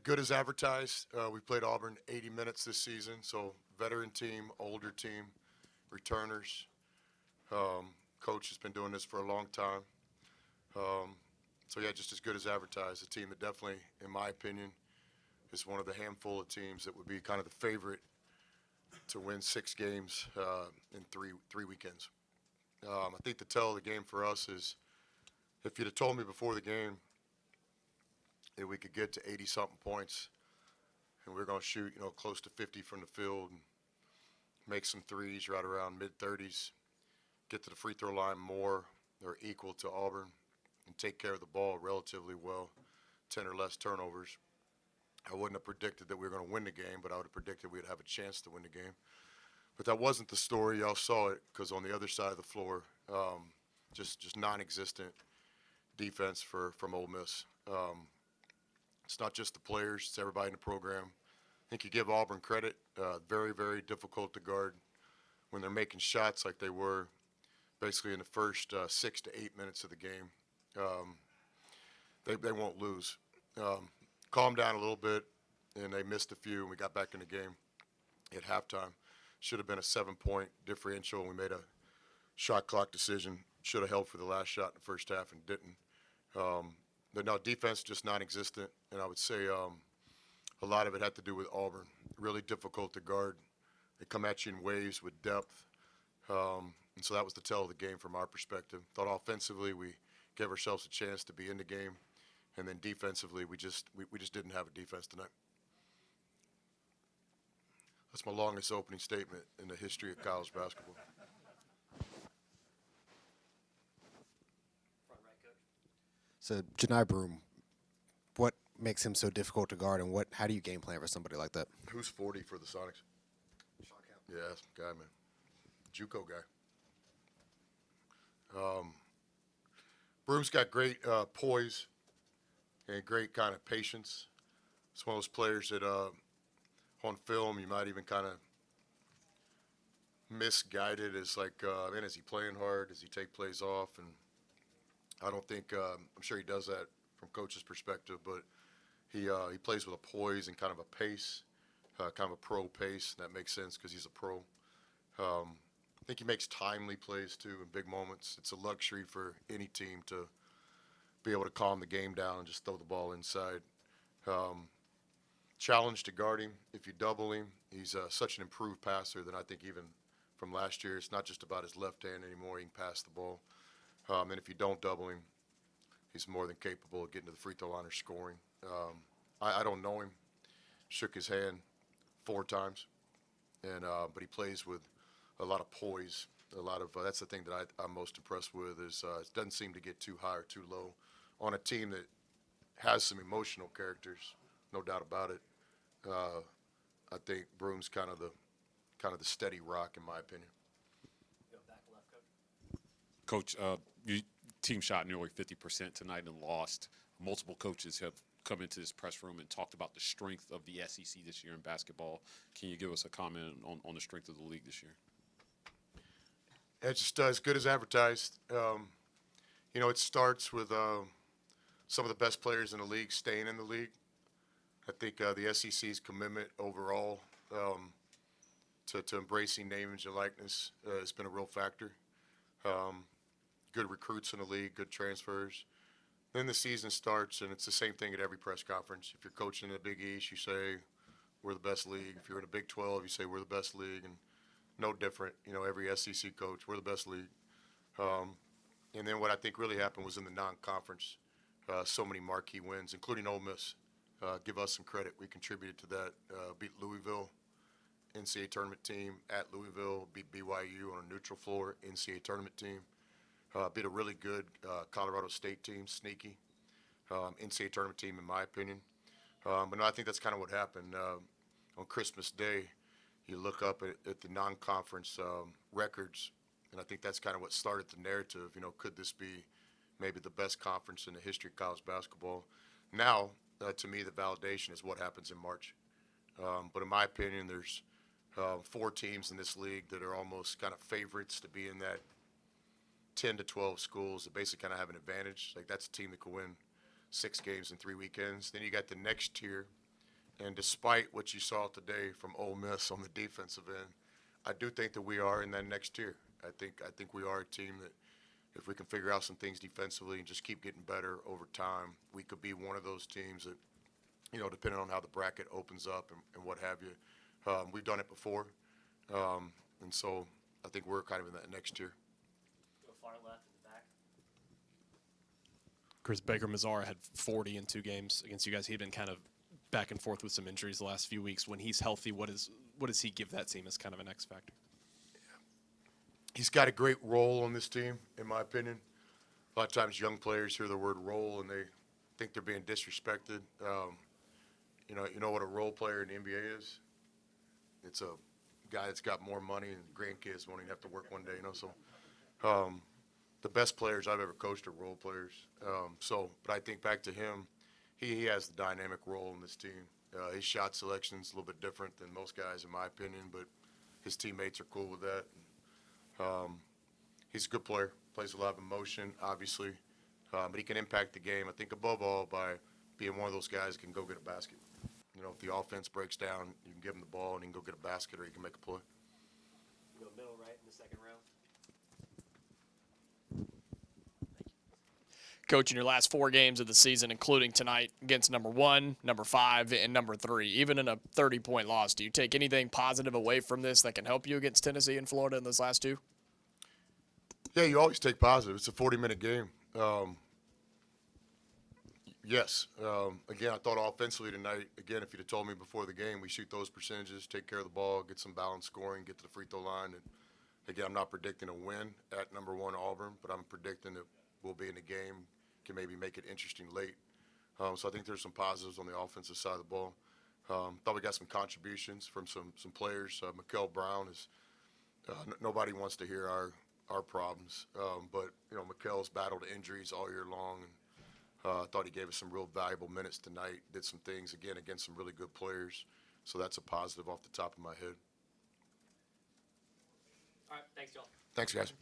Good as advertised. We played Auburn 80 minutes this season, so veteran team, older team, returners. Coach has been doing this for a long time. Um, so yeah, just as good as advertised. A team that definitely, in my opinion, is one of the handful of teams that would be kind of the favorite to win 6 games in three weekends. I think the tell of the game for us is if you'd have told me before the game that we could get to 80 something points and we are going to shoot close to 50 from the field and make some threes right around mid 30s, get to the free throw line more or equal to Auburn, and take care of the ball relatively well, 10 or less turnovers. I wouldn't have predicted that we were going to win the game, but I would have predicted we'd have a chance to win the game. But that wasn't the story. Y'all saw it because on the other side of the floor, just non-existent defense from Ole Miss. It's not just the players; it's everybody in the program. I think you give Auburn credit. Very, very difficult to guard when they're making shots like they were basically in the first 6 to 8 minutes of the game. Um, they won't lose. Um, Calmed down a little bit, and they missed a few, and we got back in the game at halftime. Should have been a 7 point differential, and we made a shot clock decision. Should have held for the last shot in the first half and didn't. Um, but no, defense just non-existent, and I would say a lot of it had to do with Auburn. Really difficult to guard. They come at you in waves with depth, and so that was the tell of the game from our perspective. Thought offensively we gave ourselves a chance to be in the game, and then defensively we just didn't have a defense tonight. That's my longest opening statement in the history of college basketball. So Janai Broom, what makes him so difficult to guard, and how do you game plan for somebody like that? Who's 40 for the Sonics? Yeah, that's the guy, man. JUCO guy. Um, Broom's got great poise and great kind of patience. It's one of those players that on film you might even kind of misguided as like, man, is he playing hard? Does he take plays off? And I don't think I'm sure he does that from coach's perspective, but he plays with a poise and kind of a pace, kind of a pro pace. And that makes sense because he's a pro. I think he makes timely plays too in big moments. It's a luxury for any team to be able to calm the game down and just throw the ball inside. Um, Challenge to guard him. If you double him, he's such an improved passer that I think even from last year, it's not just about his left hand anymore. He can pass the ball. And if you don't double him, he's more than capable of getting to the free throw line or scoring. I don't know him. Shook his hand 4 times, and but he plays with a lot of poise. A lot of that's the thing that I'm most impressed with is it doesn't seem to get too high or too low on a team that has some emotional characters, no doubt about it. Uh, I think Broom's kind of the steady rock in my opinion. Coach, your team shot nearly 50% tonight and lost. Multiple coaches have come into this press room and talked about the strength of the SEC this year in basketball. Can you give us a comment on the strength of the league this year? It's just as good as advertised. It starts with some of the best players in the league staying in the league. I think the SEC's commitment overall to embracing name, image, and likeness has been a real factor. Um, Good recruits in the league, good transfers. Then the season starts, and it's the same thing at every press conference. If you're coaching in the Big East, you say we're the best league. If you're in the Big 12, you say we're the best league, and no different. Every SEC coach, we're the best league. Um, and then what I think really happened was in the non-conference, so many marquee wins, including Ole Miss. Give us some credit. We contributed to that. Beat Louisville, NCAA tournament team at Louisville. Beat BYU on a neutral floor, NCAA tournament team. Beat a really good Colorado State team, sneaky NCAA tournament team, in my opinion. But no, I think that's kind of what happened. On Christmas Day, you look up at the non-conference records, and I think that's kind of what started the narrative. Could this be maybe the best conference in the history of college basketball? Now, to me, the validation is what happens in March. But in my opinion, there's 4 teams in this league that are almost kind of favorites to be in that 10 to 12 schools that basically kind of have an advantage. Like that's a team that could win 6 games in 3 weekends. Then you got the next tier, and despite what you saw today from Ole Miss on the defensive end, I do think that we are in that next tier. I think we are a team that, if we can figure out some things defensively and just keep getting better over time, we could be one of those teams that, depending on how the bracket opens up and what have you, we've done it before, and so I think we're kind of in that next tier. Go far left in the back. Chris Baker-Mazara had 40 in 2 games against you guys. He'd been kind of back and forth with some injuries the last few weeks. When he's healthy, what does he give that team as kind of an X factor? He's got a great role on this team, in my opinion. A lot of times young players hear the word role and they think they're being disrespected. You know what a role player in the NBA is? It's a guy that's got more money and grandkids won't even have to work one day, So the best players I've ever coached are role players. But I think back to him, he has the dynamic role in this team. His shot selection is a little bit different than most guys, in my opinion, but his teammates are cool with that. He's a good player, plays a lot of emotion, obviously, but he can impact the game, I think, above all, by being one of those guys that can go get a basket. If the offense breaks down, you can give him the ball and he can go get a basket or he can make a play. Go middle right in the second row. Coach, in your last 4 games of the season, including tonight against number 1, number 5, and number 3, even in a 30-point loss, do you take anything positive away from this that can help you against Tennessee and Florida in those last 2? Yeah, you always take positive. It's a 40-minute game. Yes. Again, I thought offensively tonight, again, if you'd have told me before the game, we shoot those percentages, take care of the ball, get some balanced scoring, get to the free throw line. And, again, I'm not predicting a win at number 1 Auburn, but I'm predicting that we'll be in the game, can maybe make it interesting late. So I think there's some positives on the offensive side of the ball. Thought we got some contributions from some players. Mikael Brown is nobody wants to hear our problems, but Mikael's battled injuries all year long, and I thought he gave us some real valuable minutes tonight. Did some things again against some really good players, so that's a positive off the top of my head. All right, thanks, y'all. Thanks, guys.